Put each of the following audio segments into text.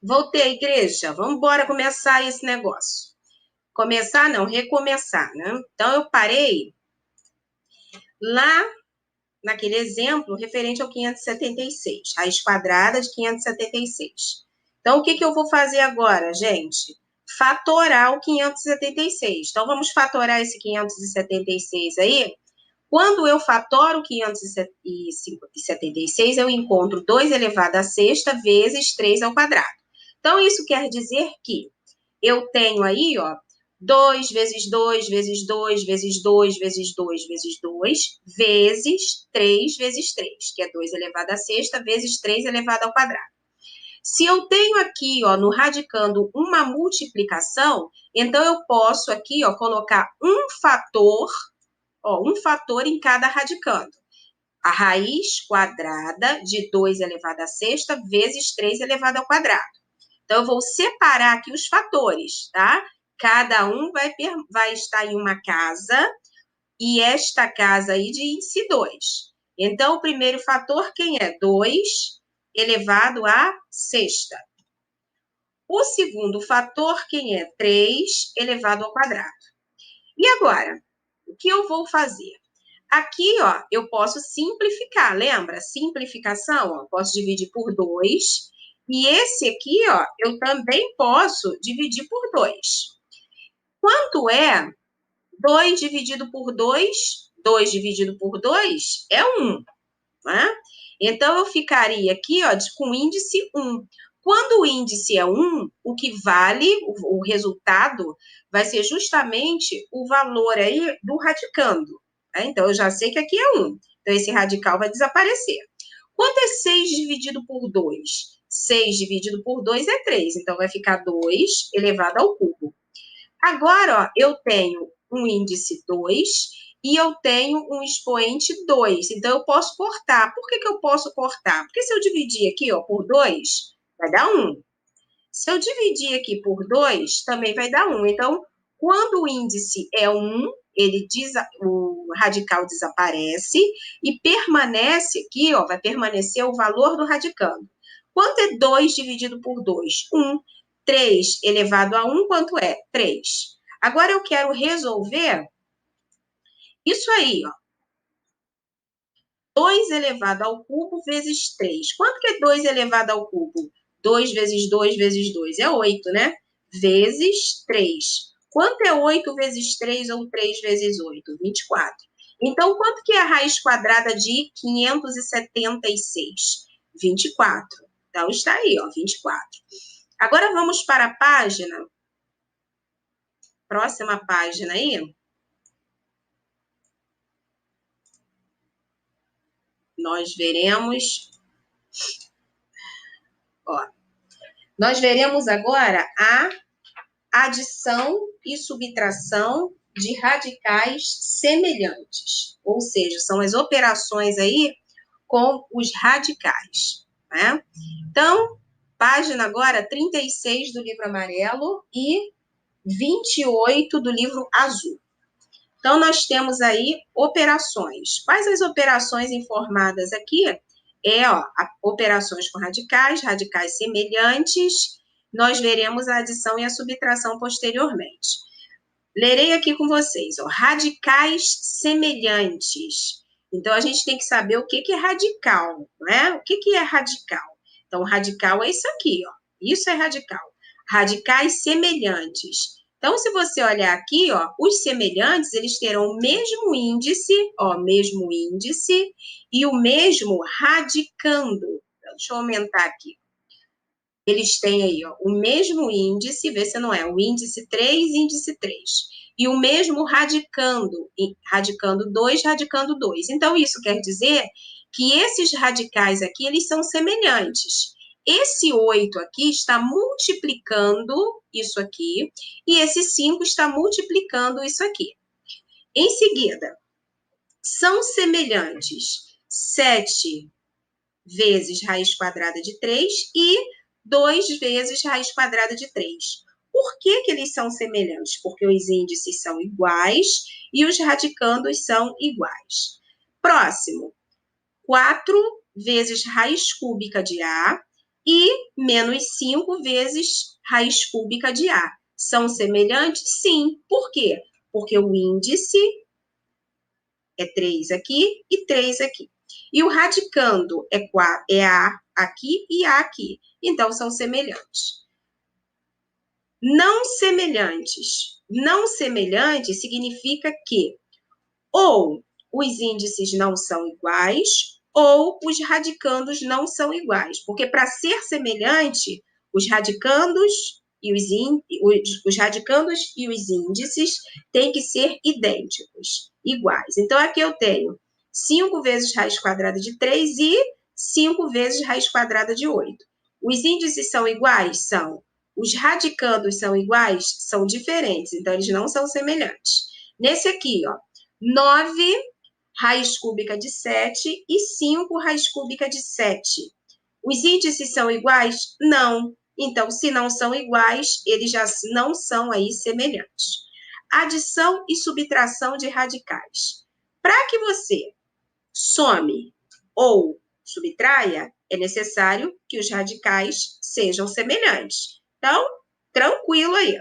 Voltei, igreja. Vamos embora começar esse negócio. Começar não, recomeçar, né? Então, eu parei lá naquele exemplo referente ao 576, raiz quadrada de 576. Então, o que eu vou fazer agora, gente? Fatorar o 576. Então, vamos fatorar esse 576 aí. Quando eu fatoro 576, eu encontro 2 elevado à sexta vezes 3 ao quadrado. Então, isso quer dizer que eu tenho aí, ó, 2 vezes 2 vezes 2 vezes 2 vezes 2 vezes 2 vezes 3 vezes 3, que é 2 elevado à sexta vezes 3 elevado ao quadrado. Se eu tenho aqui, ó, no radicando uma multiplicação, então eu posso aqui, ó, colocar um fator em cada radicando. A raiz quadrada de 2 elevado à sexta vezes 3 elevado ao quadrado. Então, eu vou separar aqui os fatores, tá? Cada um vai estar em uma casa, e esta casa aí de índice 2. Então, o primeiro fator, quem é? 2 elevado à sexta. O segundo fator, quem é? 3 elevado ao quadrado. E agora, o que eu vou fazer? Aqui, ó, eu posso simplificar, lembra? Simplificação, ó, posso dividir por 2. E esse aqui, ó, eu também posso dividir por 2. Quanto é 2 dividido por 2? 2 dividido por 2 é 1, né? Então, eu ficaria aqui, ó, com índice 1. Quando o índice é 1, o que vale, o resultado, vai ser justamente o valor aí do radicando. Né? Então, eu já sei que aqui é 1. Então, esse radical vai desaparecer. Quanto é 6 dividido por 2? 6 dividido por 2 é 3. Então, vai ficar 2 elevado ao cubo. Agora, ó, eu tenho um índice 2 e eu tenho um expoente 2. Então, eu posso cortar. Por que eu posso cortar? Porque se eu dividir aqui, ó, por 2, vai dar 1. Se eu dividir aqui por 2, também vai dar 1. Então, quando o índice é 1, o radical desaparece e permanece aqui, ó, vai permanecer o valor do radicando. Quanto é 2 dividido por 2? 1. 3 elevado a 1, quanto é? 3. Agora eu quero resolver isso aí, ó. 2 elevado ao cubo vezes 3. Quanto que é 2 elevado ao cubo? 2 vezes 2 vezes 2 é 8, né? Vezes 3. Quanto é 8 vezes 3 ou 3 vezes 8? 24. Então, quanto que é a raiz quadrada de 576? 24. Então, está aí, ó, 24. Agora, vamos para a página. Próxima página aí. Nós veremos, ó, nós veremos agora a adição e subtração de radicais semelhantes, ou seja, são as operações aí com os radicais, né? Então, página agora 36 do livro amarelo e 28 do livro azul. Então, nós temos aí operações. Quais as operações informadas aqui? Operações com radicais, radicais semelhantes. Nós veremos a adição e a subtração posteriormente. Lerei aqui com vocês, ó, radicais semelhantes. Então, a gente tem que saber o que é radical, né? O que é radical? Então, radical é isso aqui, ó. Isso é radical. Radicais semelhantes. Então, se você olhar aqui, ó, os semelhantes, eles terão o mesmo índice, e o mesmo radicando. Então, deixa eu aumentar aqui. Eles têm aí, ó, o mesmo índice, vê se não é, o índice 3, índice 3. E o mesmo radicando 2, radicando 2. Então, isso quer dizer que esses radicais aqui, eles são semelhantes. Esse 8 aqui está multiplicando isso aqui, e esse 5 está multiplicando isso aqui. Em seguida, são semelhantes 7 vezes raiz quadrada de 3 e 2 vezes raiz quadrada de 3. Por que eles são semelhantes? Porque os índices são iguais e os radicandos são iguais. Próximo, 4 vezes raiz cúbica de A e menos 5 vezes raiz cúbica de A. São semelhantes? Sim. Por quê? Porque o índice é 3 aqui e 3 aqui. E o radicando é A aqui e A aqui. Então, são semelhantes. Não semelhantes. Não semelhantes significa que ou os índices não são iguais ou os radicandos não são iguais. Porque para ser semelhante, os radicandos e os radicandos e os índices têm que ser idênticos, iguais. Então, aqui eu tenho 5 vezes raiz quadrada de 3 e 5 vezes raiz quadrada de 8. Os índices são iguais? São. Os radicandos são iguais? São diferentes, então eles não são semelhantes. Nesse aqui, ó, 9 raiz cúbica de 7 e 5 raiz cúbica de 7. Os índices são iguais? Não. Então, se não são iguais, eles já não são aí semelhantes. Adição e subtração de radicais. Para que você some ou subtraia, é necessário que os radicais sejam semelhantes. Então, tranquilo aí.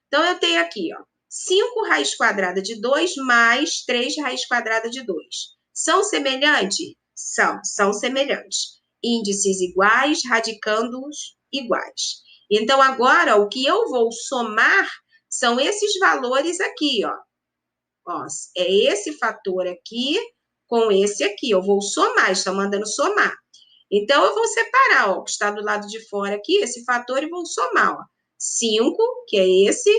Então, eu tenho aqui, ó, 5 raiz quadrada de 2 mais 3 raiz quadrada de 2. São semelhantes? São semelhantes. Índices iguais, radicandos iguais. Então, agora, o que eu vou somar são esses valores aqui, ó. Ó, é esse fator aqui com esse aqui. Eu vou somar, estão mandando somar. Então, eu vou separar, ó, o que está do lado de fora aqui, esse fator, e vou somar, ó. 5, que é esse,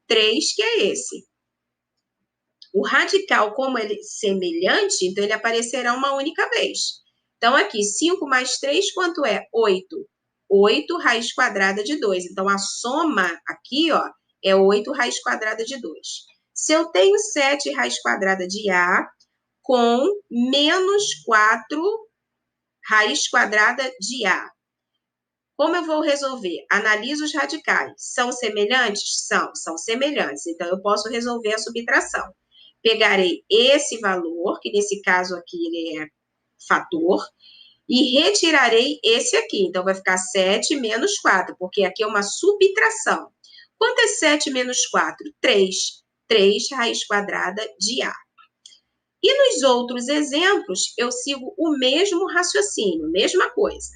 3, que é esse. O radical, como ele é semelhante, então ele aparecerá uma única vez. Então, aqui, 5 mais 3, quanto é? 8. 8 raiz quadrada de 2. Então, a soma aqui, ó, é 8 raiz quadrada de 2. Se eu tenho 7 raiz quadrada de A com menos 4 raiz quadrada de A, como eu vou resolver? Analiso os radicais. São semelhantes? São semelhantes. Então, eu posso resolver a subtração. Pegarei esse valor, que nesse caso aqui ele é fator, e retirarei esse aqui. Então, vai ficar 7 menos 4, porque aqui é uma subtração. Quanto é 7 menos 4? 3. 3 raiz quadrada de A. E nos outros exemplos, eu sigo o mesmo raciocínio, mesma coisa.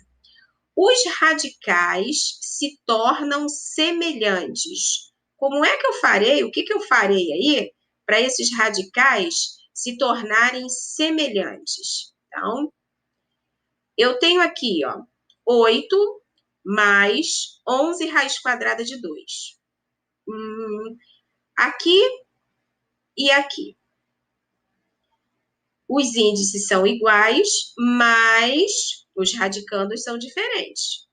Os radicais se tornam semelhantes. Como é que eu farei? O que eu farei aí para esses radicais se tornarem semelhantes? Então, eu tenho aqui, ó, 8 mais 11 raiz quadrada de 2. Aqui e aqui. Os índices são iguais, mas os radicandos são diferentes.